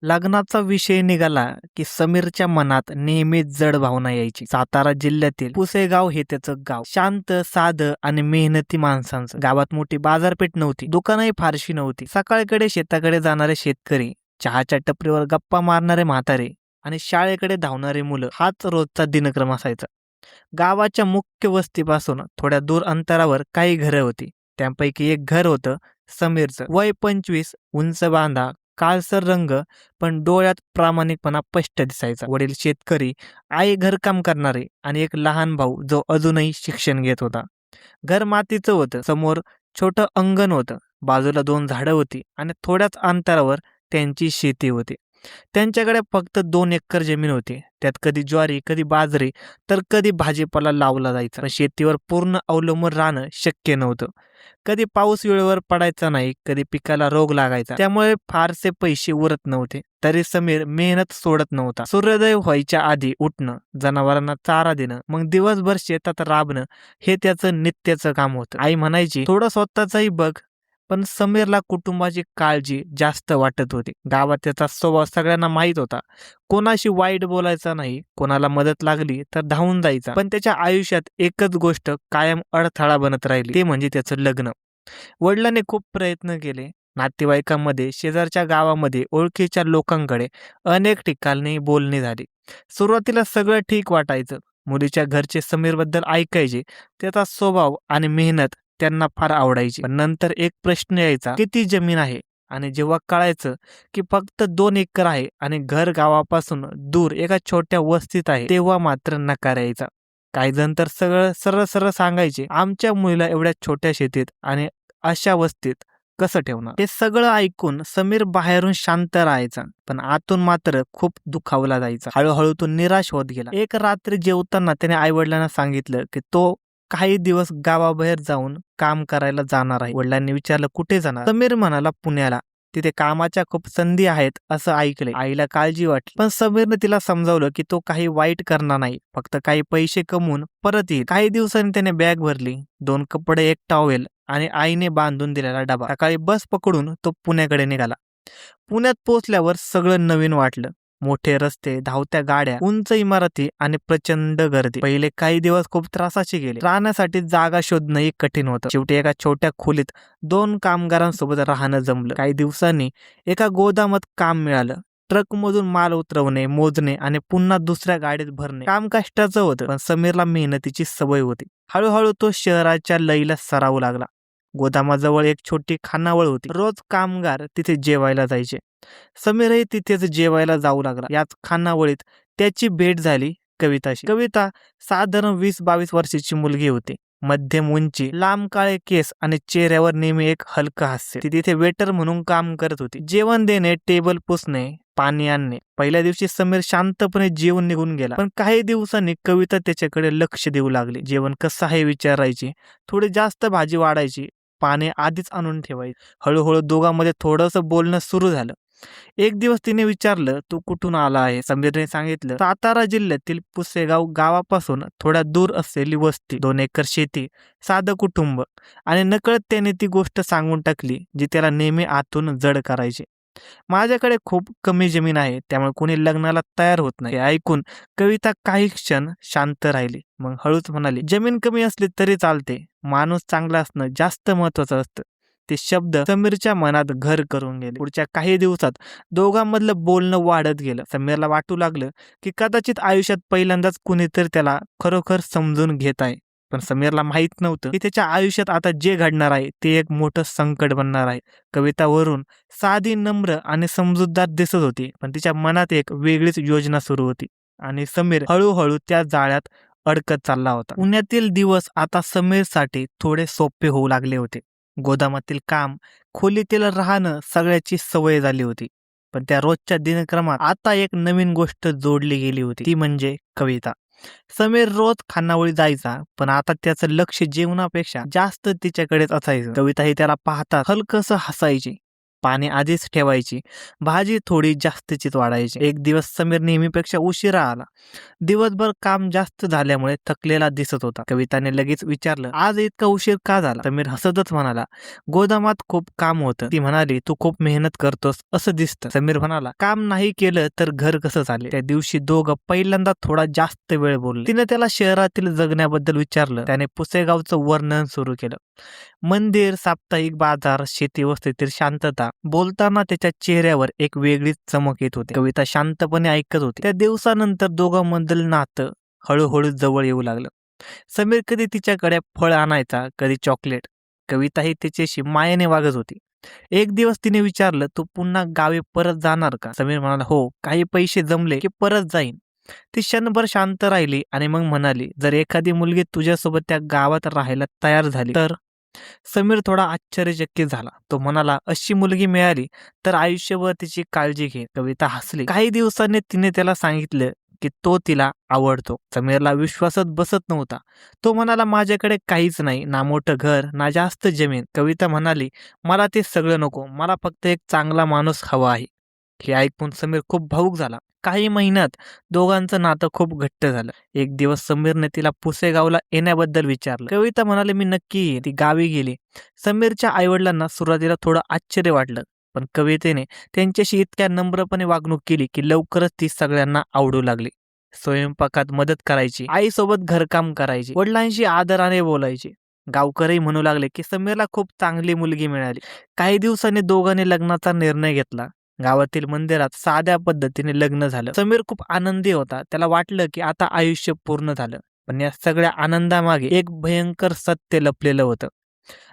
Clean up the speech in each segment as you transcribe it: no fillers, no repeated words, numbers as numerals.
लग्नाचा विषय निघाला की समीरच्या मनात नेहमीच जड भावना यायची. सातारा जिल्ह्यातील पुसेगाव हे त्याचं गाव. शांत, साधं आणि मेहनती माणसांचं. गावात मोठी बाजारपेठ नव्हती, दुकानंही फारशी नव्हती. सकाळकडे शेताकडे जाणारे शेतकरी, चहाच्या टपरीवर गप्पा मारणारे म्हातारे आणि शाळेकडे धावणारे मुलं हाच रोजचा दिनक्रम असायचा. गावाच्या मुख्य वस्तीपासून थोड्या दूर अंतरावर काही घरं होती. त्यापैकी एक घर होतं समीरचं. वय 25, उंच बांधा, काळसर रंग, पण डोळ्यात प्रामाणिकपणा स्पष्ट दिसायचा. वडील शेतकरी, आई घरकाम करणारे आणि एक लहान भाऊ जो अजूनही शिक्षण घेत होता. घर मातीचं होतं. समोर छोटं अंगण होतं. बाजूला 2 झाडं होती आणि थोड्याच अंतरावर त्यांची शेती होती. त्यांच्याकडे फक्त 2 एकर जमीन होती. त्यात कधी ज्वारी, कधी बाजरी, तर कधी भाजीपाला लावला जायचा. पण शेतीवर पूर्ण अवलंबून राहणं शक्य नव्हतं. कधी पाऊस वेळेवर पडायचा नाही, कधी पिकाला रोग लागायचा. त्यामुळे फारसे पैसे उरत नव्हते. तरी समीर मेहनत सोडत नव्हता. सूर्योदय व्हायच्या आधी उठणं, जनावरांना चारा देणं, मग दिवसभर शेतात राबणं हे त्याचं नित्याचं काम होतं. आई म्हणायची, थोडं स्वतःचंही बघ. पण समीरला कुटुंबाची काळजी जास्त वाटत होती. गावात त्याचा स्वभाव सगळ्यांना माहीत होता. कोणाशी वाईट बोलायचा नाही, कोणाला मदत लागली तर धावून जायचा. पण त्याच्या आयुष्यात एकच गोष्ट कायम अडथळा बनत राहिली, ते म्हणजे त्याचं लग्न. वडिलांनी खूप प्रयत्न केले. नातेवाईकांमध्ये, शेजारच्या गावामध्ये, ओळखीच्या लोकांकडे अनेक ठिकाणी बोलणी झाली. सुरुवातीला सगळं ठीक वाटायचं. मुलीच्या घरचे समीरबद्दल ऐकायचे. त्याचा स्वभाव आणि मेहनत त्यांना फार आवडायची. पण नंतर एक प्रश्न यायचा, किती जमीन आहे? आणि जेव्हा कळायचं की फक्त 2 एकर आहे आणि घर गावापासून दूर एका छोट्या वस्तीत आहे, तेव्हा मात्र नकार यायचा. काही जण तर सगळं सरळ सरळ सांगायचे, आमच्या मुलीला एवढ्या छोट्या शेतीत आणि अशा वस्तीत कसं ठेवणार? हे सगळं ऐकून समीर बाहेरून शांत राहायचा, पण आतून मात्र खूप दुखावला जायचा. हळूहळू तो निराश होत गेला. एक रात्री जेवताना त्याने आईवडिलांना सांगितलं की तो काही दिवस गावाबाहेर जाऊन काम करायला जाणार आहे. वडिलांनी विचारलं, कुठे जाणार? समीर म्हणाला, पुण्याला. तिथे कामाच्या खूप संधी आहेत असं ऐकले. आईला काळजी वाटली, पण समीरने तिला समजावलं की तो काही वाईट करणार नाही, फक्त काही पैसे कमवून परत येईल. काही दिवसांनी त्याने बॅग भरली, 2 कपडे, एक टॉवेल आणि आईने बांधून दिलेला डबा. सकाळी बस पकडून तो पुण्याकडे निघाला. पुण्यात पोहोचल्यावर सगळं नवीन वाटलं. मोठे रस्ते, धावत्या गाड्या, उंच इमारती आणि प्रचंड गर्दी. पहिले काही दिवस खूप त्रासाचे गेले. राहण्यासाठी जागा शोधणंही कठीण होतं. शेवटी एका छोट्या खोलीत 2 कामगारांसोबत राहणं जमलं. काही दिवसांनी एका गोदामात काम मिळालं. ट्रकमधून माल उतरवणे, मोजणे आणि पुन्हा दुसऱ्या गाडीत भरणे काम कष्टाचं होतं, पण समीरला मेहनतीची सवय होती. हळूहळू तो शहराच्या लईला सरावू लागला. गोदामाजवळ एक छोटी खानावळ होती. रोज कामगार तिथे जेवायला जायचे. समीरही तिथेच जेवायला जाऊ लागला. याच खानावळीत त्याची भेट झाली कविताशी. कविता साधारण 20-22 वर्षाची मुलगी होती. मध्यम उंची, लांब काळे केस आणि चेहऱ्यावर नेहमी एक हलकं हास्य. ती तिथे वेटर म्हणून काम करत होती. जेवण देणे, टेबल पुसणे, पाणी आणणे. पहिल्या दिवशी समीर शांतपणे जेवून निघून गेला, पण काही दिवसांनी कविता त्याच्याकडे लक्ष देऊ लागली. जेवण कसं आहे विचारायची, थोडी जास्त भाजी वाढायची, पाणी आधीच आणून ठेवायची. हळूहळू दोघांमध्ये थोडंसं बोलणं सुरू झालं. एक दिवस तिने विचारलं, तू कुठून आला आहे? समीरने सांगितलं, सातारा जिल्ह्यातील पुसेगाव गावापासून थोड्या दूर असलेली वस्ती, 2 एकर शेती, साधं कुटुंब. आणि नकळत त्याने ती गोष्ट सांगून टाकली जी त्याला नेहमी आतून जड करायची. माझ्याकडे खूप कमी जमीन आहे, त्यामुळे कोणी लग्नाला तयार होत नाही. हे ऐकून कविता काही क्षण शांत राहिली. मग हळूच म्हणाली, जमीन कमी असली तरी चालते, माणूस चांगला असणं जास्त महत्वाचं असतं. ते शब्द समीरच्या मनात घर करून गेले. पुढच्या काही दिवसात दोघांमधलं बोलणं वाढत गेलं. समीरला वाटू लागलं की कदाचित आयुष्यात पहिल्यांदाच कुणीतरी त्याला खरोखर समजून घेत आहे. पण समीरला माहित नव्हतं की त्याच्या आयुष्यात आता जे घडणार आहे ते एक मोठं संकट बनणार आहे. कवितावरून साधी, नम्र आणि समजूतदार दिसत होती, पण तिच्या मनात एक वेगळीच योजना सुरू होती आणि समीर हळूहळू त्या जाळ्यात अडकत चालला होता. पुण्यातील दिवस आता समीरसाठी थोडे सोपे होऊ लागले होते. गोदामातील काम, खोलीतील राहणं सगळ्याची सवय झाली होती. पण त्या रोजच्या दिनक्रमात आता एक नवीन गोष्ट जोडली गेली होती, ती म्हणजे कविता. समीर रोज खानावळी जायचा, पण आता त्याचं लक्ष जेवणापेक्षा जास्त तिच्याकडेच असायचं. कविता ही त्याला पाहता हलकसं हसायची. पाणी आधीच ठेवायची, भाजी थोडी जास्तचीच वाढायची. एक दिवस समीर नेहमीपेक्षा उशिरा आला. दिवसभर काम जास्त झाल्यामुळे थकलेला दिसत होता. कविताने लगेच विचारलं, आज इतका उशीर का झाला? समीर हसतच म्हणाला, गोदामात खूप काम होतं. ती म्हणाली, तू खूप मेहनत करतोस असं दिसतं. समीर म्हणाला, काम नाही केलं तर घर कसं चालेल? त्या दिवशी दोघं पहिल्यांदा थोडा जास्त वेळ बोलले. तिने त्याला शहरातील जगण्याबद्दल विचारलं. त्याने पुसेगावचं वर्णन सुरू केलं. मंदिर, साप्ताहिक बाजार, शेती वस्तीतील शांतता. बोलताना त्याच्या चेहऱ्यावर एक वेगळीच चमक येत होती. कविता शांतपणे ऐकत होती. त्या दिवसानंतर दोघांमधील नातं हळूहळू जवळ येऊ लागलं. समीर कधी तिच्याकडे फळ आणायचा, कधी चॉकलेट. कविताही त्याच्याशी मायेने वागत होती. एक दिवस तिने विचारलं, तू पुन्हा गावी परत जाणार का? समीर म्हणाला, हो, काही पैसे जमले की परत जाईन. ती क्षणभर शांत राहिली आणि मग म्हणाली, जर एखादी मुलगी तुझ्यासोबत त्या गावात राहायला तयार झाली तर? समीर थोडा आश्चर्यचकित झाला. तो म्हणाला, अशी मुलगी मिळाली तर आयुष्यभर तिची काळजी घे. कविता हसली. काही दिवसांनी तिने त्याला सांगितलं की तो तिला आवडतो. समीरला विश्वासच बसत नव्हता. तो म्हणाला, माझ्याकडे काहीच नाही, ना मोठं घर ना जास्त जमीन. कविता म्हणाली, मला ते सगळं नको, मला फक्त एक चांगला माणूस हवा आहे. हे ऐकून समीर खूप भावुक झाला. काही महिन्यात दोघांचं नातं खूप घट्ट झालं. एक दिवस समीरने तिला पुसेगावला येण्याबद्दल विचारलं. कविता म्हणाली, मी नक्की येईन. ती गावी गेली. समीरच्या आईवडिलांना सुरुवातीला थोडं आश्चर्य वाटलं, पण कवितेने त्यांच्याशी इतक्या नम्रपणे वागणूक केली की लवकरच ती सगळ्यांना आवडू लागली. स्वयंपाकात मदत करायची, आईसोबत घरकाम करायची, वडिलांशी आदराने बोलायची. गावकरी म्हणू लागले की समीरला खूप चांगली मुलगी मिळाली. काही दिवसांनी दोघांनी लग्नाचा निर्णय घेतला. गावातील मंदिरात साध्या पद्धतीने लग्न झालं. समीर खूप आनंदी होता. त्याला वाटलं की आता आयुष्य पूर्ण झालं. पण या सगळ्या आनंदामागे एक भयंकर सत्य लपलेलं होतं.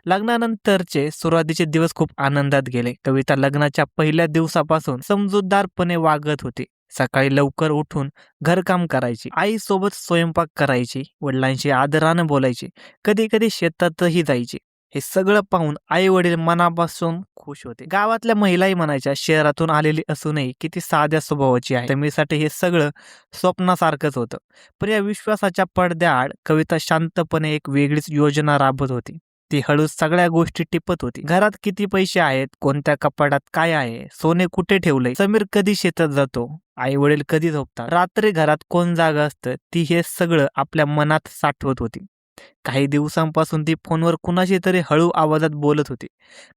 लग्नानंतरचे सुरुवातीचे दिवस खूप आनंदात गेले. कविता लग्नाच्या पहिल्या दिवसापासून समजूतदारपणे वागत होती. सकाळी लवकर उठून घरकाम करायची, आई सोबत स्वयंपाक करायची, वडिलांशी आदरानं बोलायची, कधी कधी शेतातही जायची. हे सगळं पाहून आई वडील मनापासून खुश होते. गावातल्या महिलाही म्हणायच्या, शहरातून आलेली असूनही किती साध्या स्वभावाची आहे. समीरसाठी हे सगळं स्वप्नासारखंच होतं. पण या विश्वासाच्या पडद्याआड कविता शांतपणे एक वेगळीच योजना राबवत होती. ती हळूच सगळ्या गोष्टी टिपत होती. घरात किती पैसे आहेत, कोणत्या कपाटात काय आहे, सोने कुठे ठेवलंय, समीर कधी शेतात जातो, आई वडील कधी झोपतात, रात्री घरात कोण जागा असतं, ती हे सगळं आपल्या मनात साठवत होती. काही दिवसांपासून ती फोनवर कुणाशी तरी हळू आवाजात बोलत होती.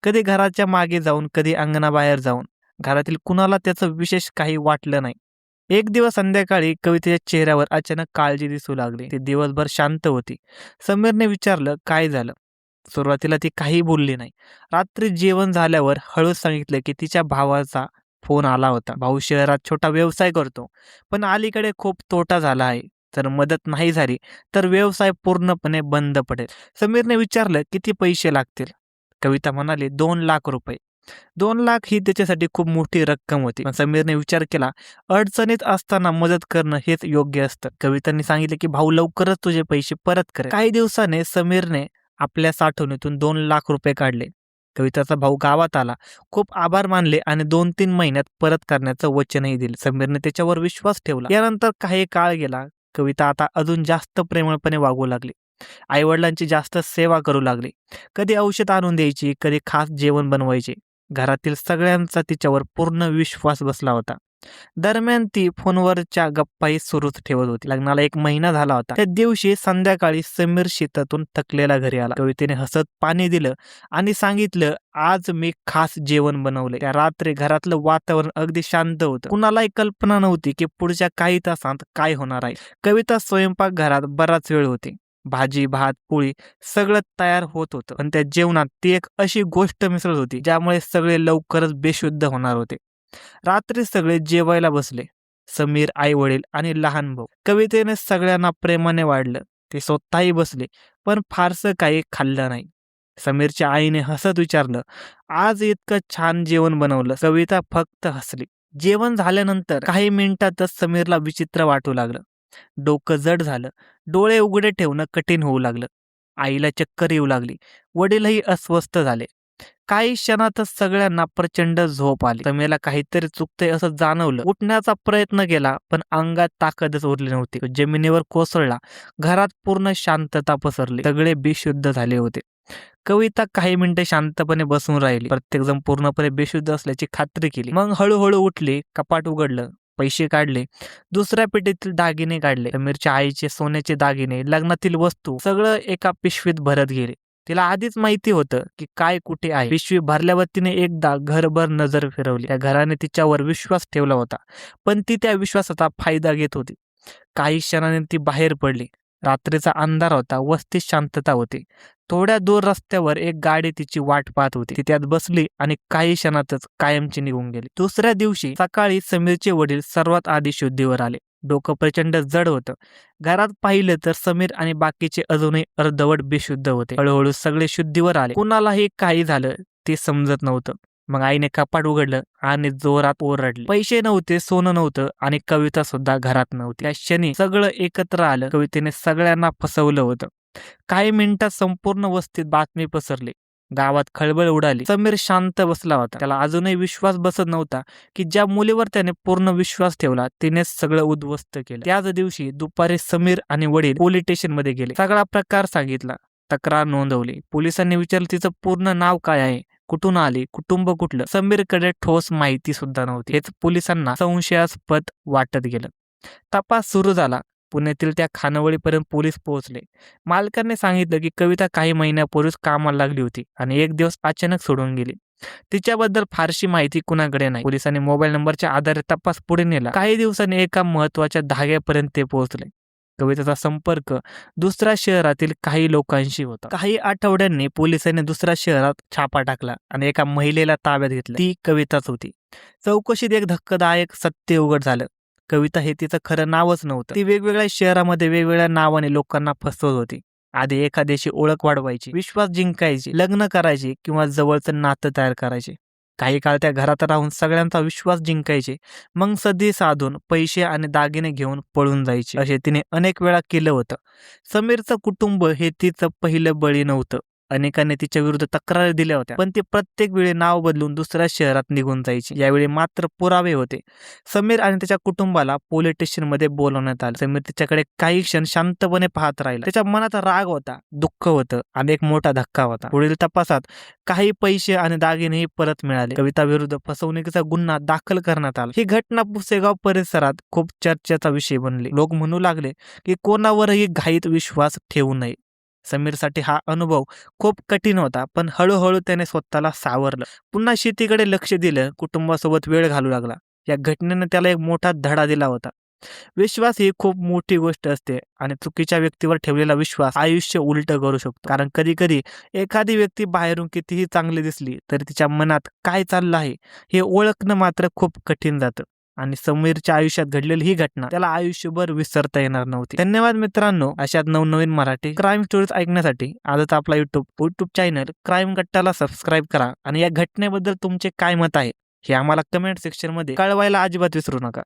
कधी घराच्या मागे जाऊन, कधी अंगणाबाहेर जाऊन. घरातील कुणाला त्याचं विशेष काही वाटलं नाही. एक दिवस संध्याकाळी कवितेच्या चेहऱ्यावर अचानक काळजी दिसू लागली. ती दिवसभर शांत होती. समीरने विचारलं, काय झालं? सुरुवातीला ती काही बोलली नाही. रात्री जेवण झाल्यावर हळूच सांगितलं की तिच्या भावाचा फोन आला होता. भाऊ शहरात छोटा व्यवसाय करतो, पण अलीकडे खूप तोटा झाला आहे. जर मदत नाही झाली तर व्यवसाय पूर्णपणे बंद पडेल. समीरने विचारलं, किती पैसे लागतील? कविता म्हणाली, 2 लाख रुपये. 2 लाख ही त्याच्यासाठी खूप मोठी रक्कम होती. पण समीरने विचार केला, अडचणीत असताना मदत करणं हेच योग्य असतं. कवितांनी सांगितले की भाऊ लवकरच तुझे पैसे परत करेल. काही दिवसाने समीरने आपल्या साठवणीतून 2 लाख रुपये काढले. कविताचा भाऊ गावात आला, खूप आभार मानले आणि 2-3 महिन्यात परत करण्याचं वचनही दिले. समीरने त्याच्यावर विश्वास ठेवला. यानंतर काही काळ गेला. कविता आता अजून जास्त प्रेमळपणे वागू लागली. आईवडिलांची जास्त सेवा करू लागली. कधी औषध आणून द्यायची, कधी खास जेवण बनवायचे. घरातील सगळ्यांचा तिच्यावर पूर्ण विश्वास बसला होता. दरम्यान ती फोनवरच्या गप्पाही सुरूच ठेवत होती. लग्नाला 1 महिना झाला होता. त्या दिवशी संध्याकाळी समीर शेतातून थकलेला घरी आला. कवितेने हसत पाणी दिलं आणि सांगितलं, आज मी खास जेवण बनवले. त्या रात्री घरातलं वातावरण अगदी शांत होतं. कुणालाही कल्पना नव्हती की पुढच्या काही तासांत काय होणार आहे. कविता स्वयंपाकघरात बराच वेळ होती. भाजी, भात, पोळी सगळं तयार होत होतं. पण त्या जेवणात ती एक अशी गोष्ट मिसळत होती ज्यामुळे सगळे लवकरच बेशुद्ध होणार होते. रात्री सगळे जेवायला बसले. समीर, आई वडील आणि लहान भाऊ. कवितेने सगळ्यांना प्रेमाने वाढलं. ते स्वतःही बसले, पण फारसं काही खाल्लं नाही. समीरच्या आईने हसत विचारलं, आज इतकं छान जेवण बनवलं? कविता फक्त हसली. जेवण झाल्यानंतर काही मिनिटातच समीरला विचित्र वाटू लागलं. डोकं जड झालं. डोळे उघडे ठेवणं कठीण होऊ लागलं. आईला चक्कर येऊ लागली. वडीलही अस्वस्थ झाले. काही क्षणातच सगळ्यांना प्रचंड झोप आली. समीरला काहीतरी चुकतंय असं जाणवलं. उठण्याचा प्रयत्न केला, पण अंगात ताकदच उरली नव्हती. जमिनीवर कोसळला. घरात पूर्ण शांतता पसरली. सगळे बेशुद्ध झाले होते. कविता काही मिनिटे शांतपणे बसून राहिली. प्रत्येकजण पूर्णपणे बेशुद्ध असल्याची खात्री केली. मग हळूहळू उठली, कपाट उघडलं, पैसे काढले, दुसऱ्या पेटीतील दागिने काढले. समीरच्या आईचे सोन्याचे दागिने, लग्नातील वस्तू सगळं एका पिशवीत भरत गेले. तिला आधीच माहिती होतं की काय कुठे आहे. पिशवी भरल्यावर तिने एकदा घरभर नजर फिरवली. त्या घराने तिच्यावर विश्वास ठेवला होता, पण ती त्या विश्वासाचा फायदा घेत होती. काही क्षणांनी ती बाहेर पडली. रात्रीचा अंधार होता, वस्तीत शांतता होती. थोड्या दूर रस्त्यावर एक गाडी तिची वाट पाहत होती. ती त्यात बसली आणि काही क्षणातच कायमची निघून गेली. दुसऱ्या दिवशी सकाळी समीरचे वडील सर्वात आधी शुद्धीवर आले. डोकं प्रचंड जड होतं. घरात पाहिलं तर समीर आणि बाकीचे अजूनही अर्धवट बेशुद्ध होते. हळूहळू सगळे शुद्धीवर आले. कुणालाही काही झालं ते समजत नव्हतं. मग आईने कपाट उघडलं आणि जोरात ओरडली. पैसे नव्हते, सोनं नव्हतं आणि कविता सुद्धा घरात नव्हती. त्या क्षणी सगळं एकत्र आलं. कवितेने सगळ्यांना फसवलं होतं. काही मिनिटात संपूर्ण वस्तीत बातमी पसरली. गावात खळबळ उडाली. समीर शांत बसला होता. त्याला अजूनही विश्वास बसत नव्हता की ज्या मुलीवर त्याने पूर्ण विश्वास ठेवला तिनेच सगळं उद्ध्वस्त केलं. त्याच दिवशी दुपारी समीर आणि वडील पोलीस स्टेशनमध्ये गेले. सगळा प्रकार सांगितला. तक्रार नोंदवली. पोलिसांनी विचारलं तिचं पूर्ण नाव काय आहे, कुठून आली, कुटुंब कुठलं. समीरकडे ठोस माहिती सुद्धा नव्हती. हेच पोलिसांना संशयास्पद वाटत गेलं. तपास सुरू झाला. पुण्यातील त्या खानावळीपर्यंत पोलीस पोहोचले. मालकाने सांगितलं की कविता काही महिन्यापूर्वीच कामाला लागली होती आणि एक दिवस अचानक सोडून गेली. तिच्याबद्दल फारशी माहिती कुणाकडे नाही. पोलिसांनी मोबाईल नंबरच्या आधारे तपास पुढे नेला. काही दिवसांनी एका महत्वाच्या धाग्यापर्यंत ते पोहोचले. कवितेचा संपर्क दुसऱ्या शहरातील काही लोकांशी होता. काही आठवड्यांनी पोलिसांनी दुसऱ्या शहरात छापा टाकला आणि एका महिलेला ताब्यात घेतलं. ती कविताच होती. चौकशीत एक धक्कादायक सत्य उघड झालं. कविता हे तिचं खरं नावच नव्हतं. ती वेगवेगळ्या शहरामध्ये वेगवेगळ्या नावाने लोकांना फसवत होती. आधी एखाद्याची ओळख वाढवायची, विश्वास जिंकायची, लग्न करायची किंवा जवळचं नातं तयार करायचे. काही काळ त्या घरात राहून सगळ्यांचा विश्वास जिंकायचे. मग सदी साधून पैसे आणि दागिने घेऊन पळून जायचे. असे तिने अनेक वेळा केलं होतं. समीरचं कुटुंब हे तिचं पहिलं बळी नव्हतं. अनेकांनी तिच्या विरुद्ध तक्रारी दिल्या होत्या, पण ती प्रत्येक वेळी नाव बदलून दुसऱ्या शहरात निघून जायची. यावेळी मात्र पुरावे होते. समीर आणि त्याच्या कुटुंबाला पोलीस स्टेशनमध्ये बोलवण्यात आलं. समीर तिच्याकडे काही क्षण शांतपणे पाहत राहिला. त्याच्या मनात राग होता, दुःख होतं आणि एक मोठा धक्का होता. पुढील तपासात काही पैसे आणि दागिनेही परत मिळाले. कविता विरुद्ध फसवणुकीचा गुन्हा दाखल करण्यात आला. ही घटना पुसेगाव परिसरात खूप चर्चेचा विषय बनली. लोक म्हणू लागले की कोणावरही घाईत विश्वास ठेवू नये. समीरसाठी हा अनुभव खूप कठीण होता, पण हळूहळू त्याने स्वतःला सावरलं. पुन्हा शेतीकडे लक्ष दिलं, कुटुंबासोबत वेळ घालू लागला. या घटनेने त्याला एक मोठा धडा दिला होता. विश्वास ही खूप मोठी गोष्ट असते आणि चुकीच्या व्यक्तीवर ठेवलेला विश्वास आयुष्य उलट करू शकतो. कारण कधी कधी एखादी व्यक्ती बाहेरून कितीही चांगली दिसली तरी तिच्या मनात काय चाललं आहे हे ओळखणं मात्र खूप कठीण जातं. आणि समीरच्या आयुष्यात घडलेली ही घटना त्याला आयुष्यभर विसरता येणार नव्हती. धन्यवाद मित्रांनो. अशाच नवनवीन मराठी क्राईम स्टोरीज ऐकण्यासाठी आजच आपला युट्यूब चॅनल क्राईम कट्टाला सबस्क्राईब करा आणि या घटनेबद्दल तुमचे काय मत आहे हे आम्हाला कमेंट सेक्शन मध्ये कळवायला अजिबात विसरू नका.